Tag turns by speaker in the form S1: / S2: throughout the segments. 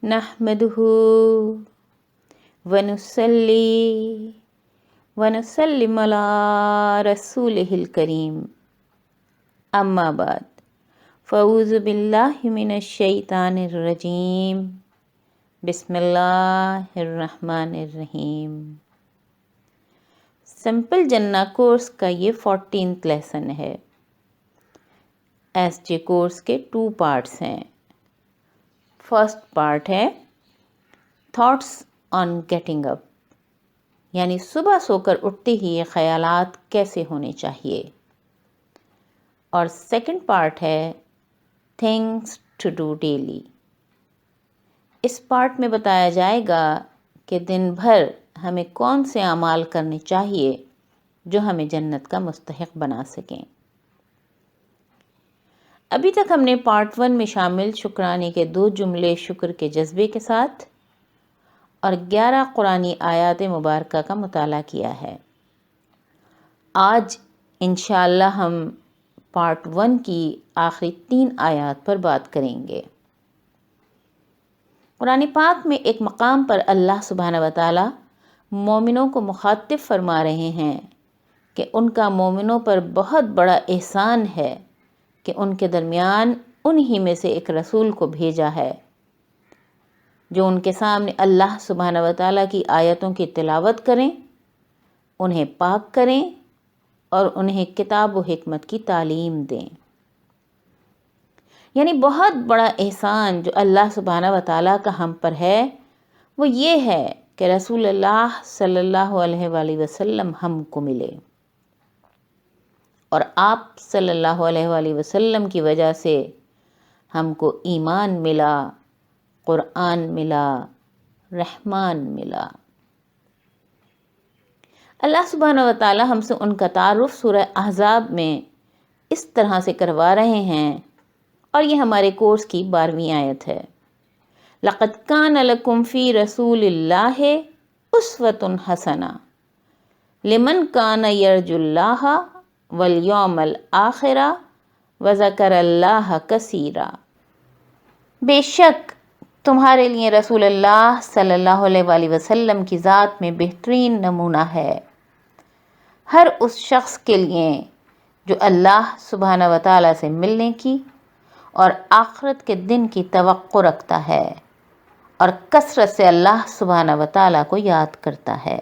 S1: نحمدہ ونصلی ونسلم علی رسولہ الکریم، اما بعد، فاعوذ باللہ من الشیطان الرجیم، بسم اللہ الرحمن الرحیم۔ سمپل جنہ کورس کا یہ 14th لیسن ہے۔ ایس جے کورس کے 2 پارٹس ہیں۔ فرسٹ پارٹ ہے تھاٹس آن گیٹنگ اپ، یعنی صبح سو کر اٹھتے ہی یہ خیالات کیسے ہونے چاہیے، اور سیکنڈ پارٹ ہے تھنگس ٹو ڈو ڈیلی۔ اس پارٹ میں بتایا جائے گا کہ دن بھر ہمیں کون سے اعمال کرنے چاہیے جو ہمیں جنت کا مستحق بنا سکیں۔ ابھی تک ہم نے پارٹ 1 میں شامل شکرانے کے 2 جملے شکر کے جذبے کے ساتھ اور 11 قرآنی آیات مبارکہ کا مطالعہ کیا ہے۔ آج انشاءاللہ ہم پارٹ 1 کی آخری 3 آیات پر بات کریں گے۔ قرآن پاک میں ایک مقام پر اللہ سبحانہ و تعالی مومنوں کو مخاطب فرما رہے ہیں کہ ان کا مومنوں پر بہت بڑا احسان ہے کہ ان کے درمیان انہی میں سے ایک رسول کو بھیجا ہے جو ان کے سامنے اللہ سبحانہ و تعالیٰ کی آیتوں کی تلاوت کریں، انہیں پاک کریں اور انہیں کتاب و حکمت کی تعلیم دیں۔ یعنی بہت بڑا احسان جو اللہ سبحانہ و تعالیٰ کا ہم پر ہے وہ یہ ہے کہ رسول اللہ صلی اللہ علیہ وآلہ وسلم ہم کو ملے، اور آپ صلی اللہ علیہ وآلہ وسلم کی وجہ سے ہم کو ایمان ملا، قرآن ملا، رحمان ملا۔ اللہ سبحانہ و تعالی ہم سے ان کا تعارف سورہ احزاب میں اس طرح سے کروا رہے ہیں، اور یہ ہمارے کورس کی 12ویں آیت ہے۔ لَقَدْ كَانَ لَكُمْ فِي رَسُولِ اللَّهِ أُسْوَةٌ حَسَنَةٌ لِمَنْ كَانَ يَرْجُو اللَّهَ وَالْيَوْمَ الْآخِرَ وَذَكَرَ اللَّهَ كَثِيرًا۔ بے شک تمہارے لیے رسول اللہ صلی اللہ علیہ وآلہ وسلم کی ذات میں بہترین نمونہ ہے، ہر اس شخص کے لیے جو اللہ سبحانہ و تعالیٰ سے ملنے کی اور آخرت کے دن کی توقع رکھتا ہے اور کثرت سے اللہ سبحانہ و تعالیٰ کو یاد کرتا ہے۔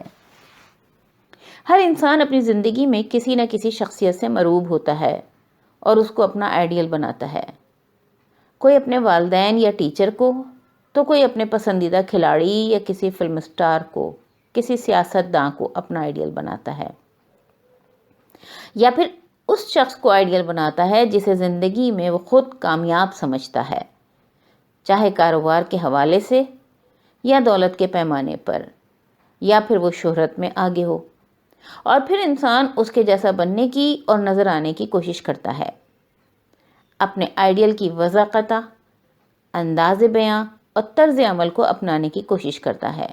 S1: ہر انسان اپنی زندگی میں کسی نہ کسی شخصیت سے مرعوب ہوتا ہے اور اس کو اپنا آئیڈیل بناتا ہے۔ کوئی اپنے والدین یا ٹیچر کو، تو کوئی اپنے پسندیدہ کھلاڑی یا کسی فلم اسٹار کو، کسی سیاستداں کو اپنا آئیڈیل بناتا ہے، یا پھر اس شخص کو آئیڈیل بناتا ہے جسے زندگی میں وہ خود کامیاب سمجھتا ہے، چاہے کاروبار کے حوالے سے یا دولت کے پیمانے پر، یا پھر وہ شہرت میں آگے ہو، اور پھر انسان اس کے جیسا بننے کی اور نظر آنے کی کوشش کرتا ہے، اپنے آئیڈیل کی وضاحت، انداز بیاں اور طرز عمل کو اپنانے کی کوشش کرتا ہے۔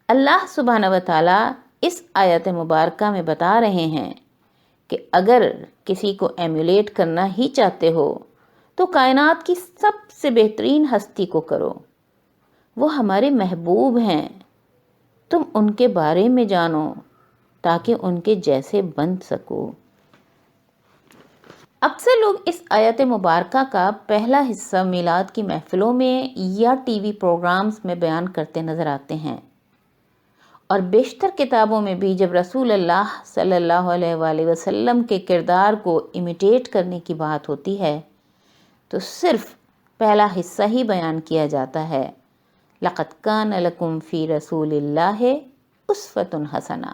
S1: اللہ سبحانہ و تعالیٰ اس آیت مبارکہ میں بتا رہے ہیں کہ اگر کسی کو ایمولیٹ کرنا ہی چاہتے ہو تو کائنات کی سب سے بہترین ہستی کو کرو، وہ ہمارے محبوب ہیں، تم ان کے بارے میں جانو تاکہ ان کے جیسے بن سکو۔ اکثر لوگ اس آیت مبارکہ کا پہلا حصہ میلاد کی محفلوں میں یا ٹی وی پروگرامز میں بیان کرتے نظر آتے ہیں، اور بیشتر کتابوں میں بھی جب رسول اللہ صلی اللہ علیہ وآلہ وسلم کے کردار کو امیٹیٹ کرنے کی بات ہوتی ہے تو صرف پہلا حصہ ہی بیان کیا جاتا ہے، لَقَدْ كَانَ لَكُمْ فِي رَسُولِ اللَّهِ أُسْوَةٌ حَسَنَةٌ،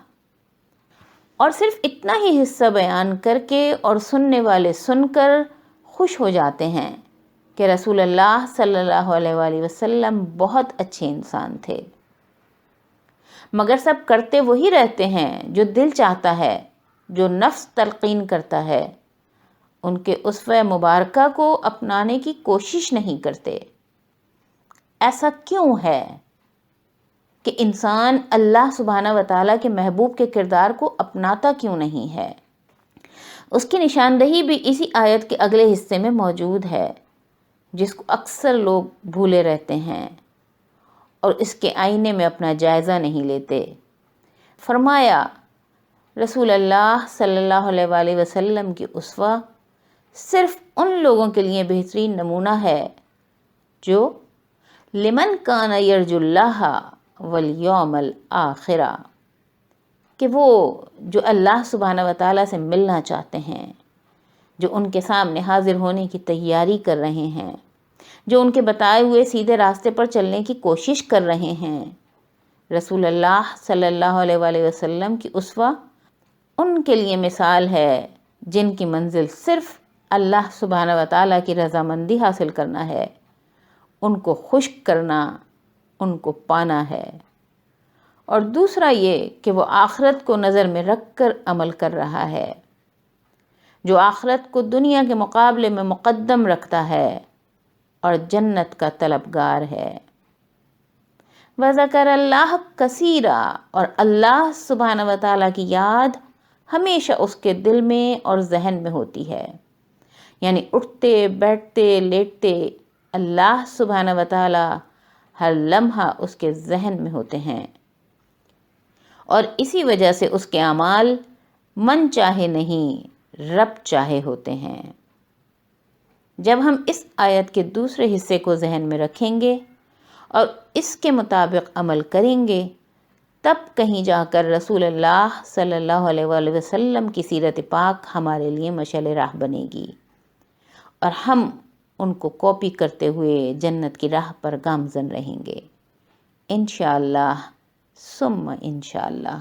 S1: اور صرف اتنا ہی حصہ بیان کر کے اور سننے والے سن کر خوش ہو جاتے ہیں کہ رسول اللہ صلی اللہ علیہ وآلہ وسلم بہت اچھے انسان تھے، مگر سب کرتے وہی رہتے ہیں جو دل چاہتا ہے، جو نفس تلقین کرتا ہے، ان کے اسوہ مبارکہ کو اپنانے کی کوشش نہیں کرتے۔ ایسا کیوں ہے کہ انسان اللہ سبحانہ و تعالیٰ کے محبوب کے کردار کو اپناتا کیوں نہیں ہے؟ اس کی نشاندہی بھی اسی آیت کے اگلے حصے میں موجود ہے۔ جس کو اکثر لوگ بھولے رہتے ہیں اور اس کے آئینے میں اپنا جائزہ نہیں لیتے۔ فرمایا رسول اللہ صلی اللہ علیہ وآلہ وسلم کی اسوہ صرف ان لوگوں کے لیے بہترین نمونہ ہے جو لمن کان یرجو اللہ والیوم الآخرہ، کہ وہ جو اللہ سبحانہ و تعالیٰ سے ملنا چاہتے ہیں، جو ان کے سامنے حاضر ہونے کی تیاری کر رہے ہیں، جو ان کے بتائے ہوئے سیدھے راستے پر چلنے کی کوشش کر رہے ہیں۔ رسول اللہ صلی اللہ علیہ وآلہ وسلم کی اسوہ ان کے لیے مثال ہے جن کی منزل صرف اللہ سبحانہ و تعالیٰ کی رضامندی حاصل کرنا ہے، ان کو خوش کرنا، ان کو پانا ہے۔ اور دوسرا یہ کہ وہ آخرت کو نظر میں رکھ کر عمل کر رہا ہے، جو آخرت کو دنیا کے مقابلے میں مقدم رکھتا ہے اور جنت کا طلبگار ہے۔ وَذَكَرَ اللَّهَ كَثِيرًا، اور اللہ سبحانہ و تعالیٰ کی یاد ہمیشہ اس کے دل میں اور ذہن میں ہوتی ہے، یعنی اٹھتے بیٹھتے لیٹتے اللہ سبحانہ و تعالیٰ ہر لمحہ اس کے ذہن میں ہوتے ہیں، اور اسی وجہ سے اس کے اعمال من چاہے نہیں رب چاہے ہوتے ہیں۔ جب ہم اس آیت کے دوسرے حصے کو ذہن میں رکھیں گے اور اس کے مطابق عمل کریں گے، تب کہیں جا کر رسول اللہ صلی اللہ علیہ وآلہ وسلم کی سیرت پاک ہمارے لیے مشعل راہ بنے گی، اور ہم ان کو کاپی کرتے ہوئے جنت کی راہ پر گامزن رہیں گے، انشاءاللہ ثم انشاءاللہ۔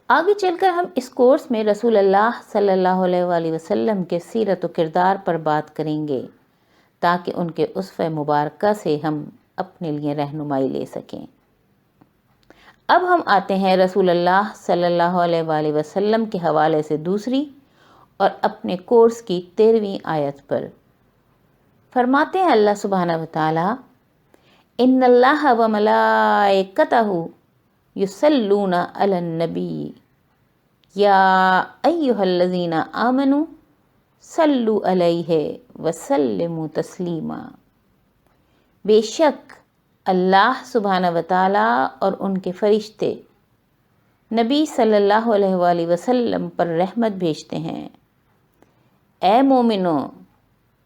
S1: آگے چل کر ہم اس کورس میں رسول اللہ صلی اللہ علیہ وآلہ وسلم کے سیرت و کردار پر بات کریں گے، تاکہ ان کے اسوہ مبارکہ سے ہم اپنے لیے رہنمائی لے سکیں۔ اب ہم آتے ہیں رسول اللہ صلی اللہ علیہ وآلہ وسلم کے حوالے سے دوسری اور اپنے کورس کی 13ویں آیت پر۔ فرماتے ہیں اللہ سبحانہ و تعالیٰ، ان اللہ و ملائکتہ یصلون علی النبی یا ایہا الذین آمنوا صلوا علیہ وسلموا تسلیما۔ بے شک اللہ سبحانہ و تعالیٰ اور ان کے فرشتے نبی صلی اللہ علیہ وآلہ وسلم پر رحمت بھیجتے ہیں، اے مومنو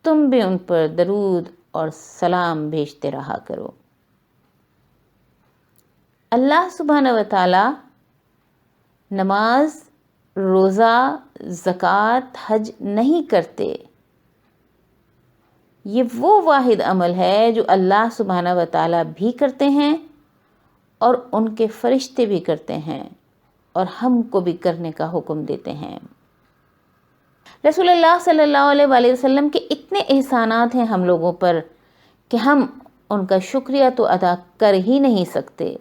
S1: تم بھی ان پر درود اور سلام بھیجتے رہا کرو۔ اللہ سبحانہ و تعالیٰ نماز، روزہ، زکوٰۃ، حج نہیں کرتے۔ یہ وہ واحد عمل ہے جو اللہ سبحانہ و تعالیٰ بھی کرتے ہیں اور ان کے فرشتے بھی کرتے ہیں اور ہم کو بھی کرنے کا حکم دیتے ہیں۔ رسول اللہ صلی اللہ علیہ وآلہ وسلم کے اتنے احسانات ہیں ہم لوگوں پر کہ ہم ان کا شکریہ تو ادا کر ہی نہیں سکتے۔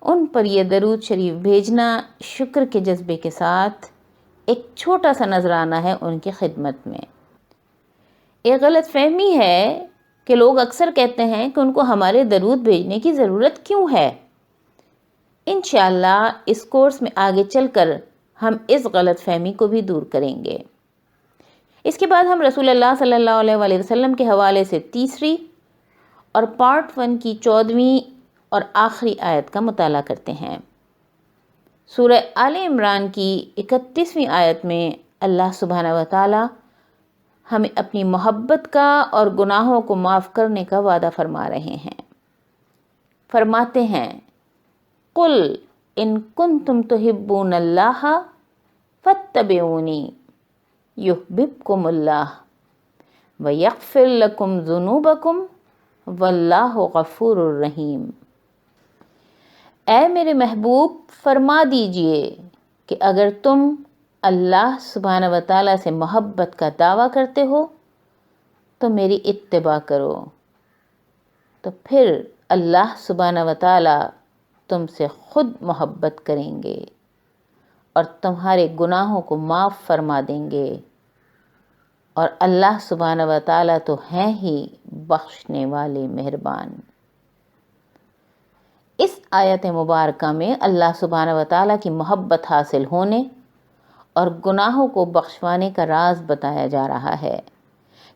S1: ان پر یہ درود شریف بھیجنا شکر کے جذبے کے ساتھ ایک چھوٹا سا نذرانہ ہے ان کی خدمت میں۔ ایک غلط فہمی ہے کہ لوگ اکثر کہتے ہیں کہ ان کو ہمارے درود بھیجنے کی ضرورت کیوں ہے۔ انشاءاللہ اس کورس میں آگے چل کر ہم اس غلط فہمی کو بھی دور کریں گے۔ اس کے بعد ہم رسول اللہ صلی اللہ علیہ وآلہ وسلم کے حوالے سے تیسری اور پارٹ 1 کی 14ویں اور آخری آیت کا مطالعہ کرتے ہیں۔ سورہ آل عمران کی 31ویں آیت میں اللہ سبحانہ و تعالیٰ ہمیں اپنی محبت کا اور گناہوں کو معاف کرنے کا وعدہ فرما رہے ہیں۔ فرماتے ہیں، قل ان کنتم تحبون اللہ فاتبعونی یحببکم اللہ ویغفر لکم ذنوبکم واللہ غفور الرحیم۔ اے میرے محبوب فرما دیجئے کہ اگر تم اللہ سبحانہ و تعالیٰ سے محبت کا دعویٰ کرتے ہو تو میری اتباع کرو، تو پھر اللہ سبحانہ و تعالیٰ تم سے خود محبت کریں گے اور تمہارے گناہوں کو معاف فرما دیں گے، اور اللہ سبحانہ و تعالیٰ تو ہیں ہی بخشنے والے مہربان۔ اس آیت مبارکہ میں اللہ سبحانہ و تعالیٰ کی محبت حاصل ہونے اور گناہوں کو بخشوانے کا راز بتایا جا رہا ہے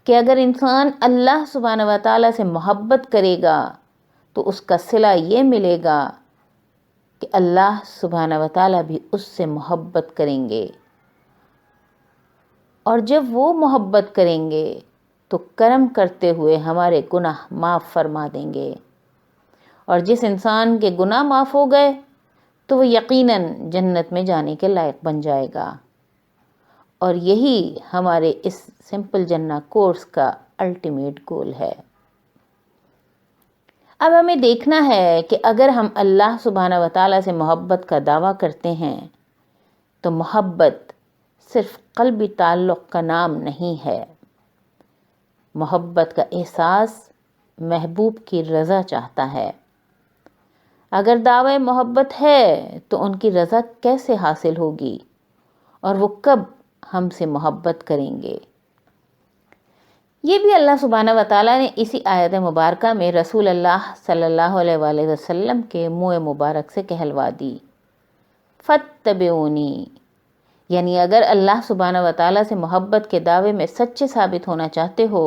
S1: کہ اگر انسان اللہ سبحانہ و تعالیٰ سے محبت کرے گا تو اس کا صلہ یہ ملے گا کہ اللہ سبحانہ و تعالیٰ بھی اس سے محبت کریں گے، اور جب وہ محبت کریں گے تو کرم کرتے ہوئے ہمارے گناہ معاف فرما دیں گے، اور جس انسان کے گناہ معاف ہو گئے تو وہ یقیناً جنت میں جانے کے لائق بن جائے گا۔ اور یہی ہمارے اس سمپل جنہ کورس کا الٹیمیٹ گول ہے۔ اب ہمیں دیکھنا ہے کہ اگر ہم اللہ سبحانہ و تعالیٰ سے محبت کا دعویٰ کرتے ہیں تو محبت صرف قلبی تعلق کا نام نہیں ہے۔ محبت کا احساس محبوب کی رضا چاہتا ہے۔ اگر دعوی محبت ہے تو ان کی رضا کیسے حاصل ہوگی، اور وہ کب ہم سے محبت کریں گے؟ یہ بھی اللہ سبحانہ و تعالیٰ نے اسی آیت مبارکہ میں رسول اللہ صلی اللہ علیہ وآلہ وسلم کے منہ مبارک سے کہلوا دی، فاتبعونی، یعنی اگر اللہ سبحانہ و تعالیٰ سے محبت کے دعوے میں سچے ثابت ہونا چاہتے ہو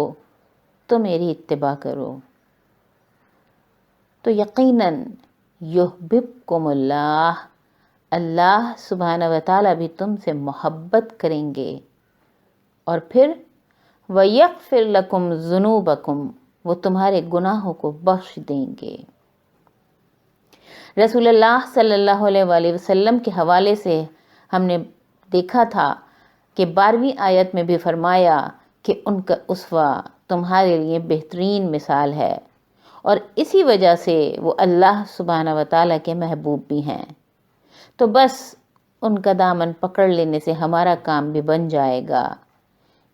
S1: تو میری اتباع کرو، تو یقیناً یحببکم اللہ، اللہ سبحانہ و تعالیٰ بھی تم سے محبت کریں گے، اور پھر وَيَغْفِرْ لَكُمْ ذُنُوبَكُمْ، وہ تمہارے گناہوں کو بخش دیں گے۔ رسول اللہ صلی اللہ علیہ وآلہ وسلم کے حوالے سے ہم نے دیکھا تھا کہ 12ویں آیت میں بھی فرمایا کہ ان کا اسوہ تمہارے لیے بہترین مثال ہے، اور اسی وجہ سے وہ اللہ سبحانہ و تعالیٰ کے محبوب بھی ہیں۔ تو بس ان کا دامن پکڑ لینے سے ہمارا کام بھی بن جائے گا،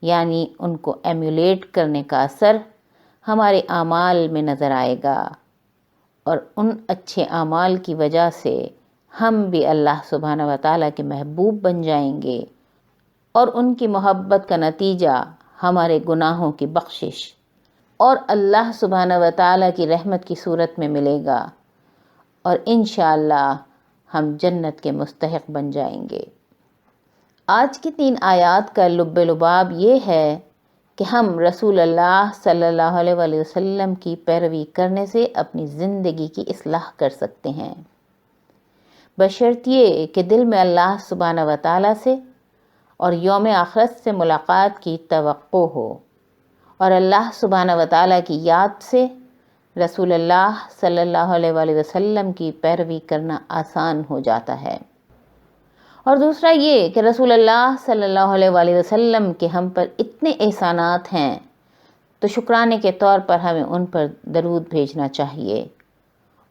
S1: یعنی ان کو ایمولیٹ کرنے کا اثر ہمارے اعمال میں نظر آئے گا، اور ان اچھے اعمال کی وجہ سے ہم بھی اللہ سبحانہ و تعالیٰ کے محبوب بن جائیں گے، اور ان کی محبت کا نتیجہ ہمارے گناہوں کی بخشش اور اللہ سبحانہ و تعالیٰ کی رحمت کی صورت میں ملے گا، اور انشاءاللہ ہم جنت کے مستحق بن جائیں گے۔ آج کی 3 آیات کا لب لباب یہ ہے کہ ہم رسول اللہ صلی اللہ علیہ وآلہ وسلم کی پیروی کرنے سے اپنی زندگی کی اصلاح کر سکتے ہیں، بشرط یہ کہ دل میں اللہ سبحانہ و تعالیٰ سے اور یوم آخرت سے ملاقات کی توقع ہو، اور اللہ سبحانہ و تعالیٰ کی یاد سے رسول اللہ صلی اللہ علیہ وآلہ وسلم کی پیروی کرنا آسان ہو جاتا ہے۔ اور دوسرا یہ کہ رسول اللہ صلی اللہ علیہ وآلہ وسلم کے ہم پر اتنے احسانات ہیں تو شکرانے کے طور پر ہمیں ان پر درود بھیجنا چاہیے،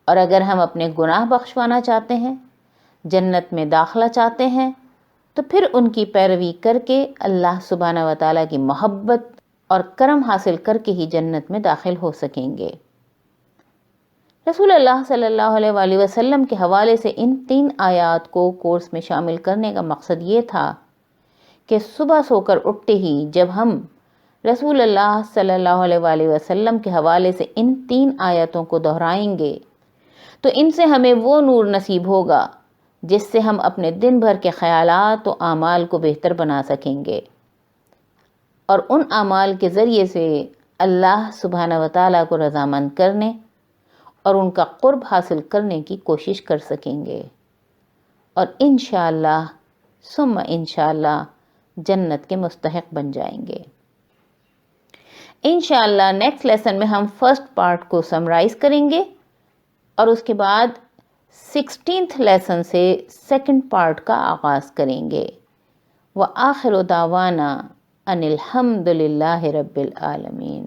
S1: اور اگر ہم اپنے گناہ بخشوانا چاہتے ہیں، جنت میں داخلہ چاہتے ہیں، تو پھر ان کی پیروی کر کے اللہ سبحانہ و تعالیٰ کی محبت اور کرم حاصل کر کے ہی جنت میں داخل ہو سکیں گے۔ رسول اللہ صلی اللہ علیہ وآلہ وسلم کے حوالے سے ان 3 آیات کو کورس میں شامل کرنے کا مقصد یہ تھا کہ صبح سو کر اٹھتے ہی جب ہم رسول اللہ صلی اللہ علیہ وآلہ وسلم کے حوالے سے ان 3 آیاتوں کو دہرائیں گے تو ان سے ہمیں وہ نور نصیب ہوگا جس سے ہم اپنے دن بھر کے خیالات و اعمال کو بہتر بنا سکیں گے، اور ان اعمال کے ذریعے سے اللہ سبحانہ و تعالیٰ کو رضامند کرنے اور ان کا قرب حاصل کرنے کی کوشش کر سکیں گے، اور انشاءاللہ ثم انشاءاللہ جنت کے مستحق بن جائیں گے۔ انشاءاللہ نیکسٹ لیسن میں ہم فرسٹ پارٹ کو سمرائز کریں گے، اور اس کے بعد 16th لیسن سے سیکنڈ پارٹ کا آغاز کریں گے۔ وآخر دعوانا ان الحمد للہ رب العالمین۔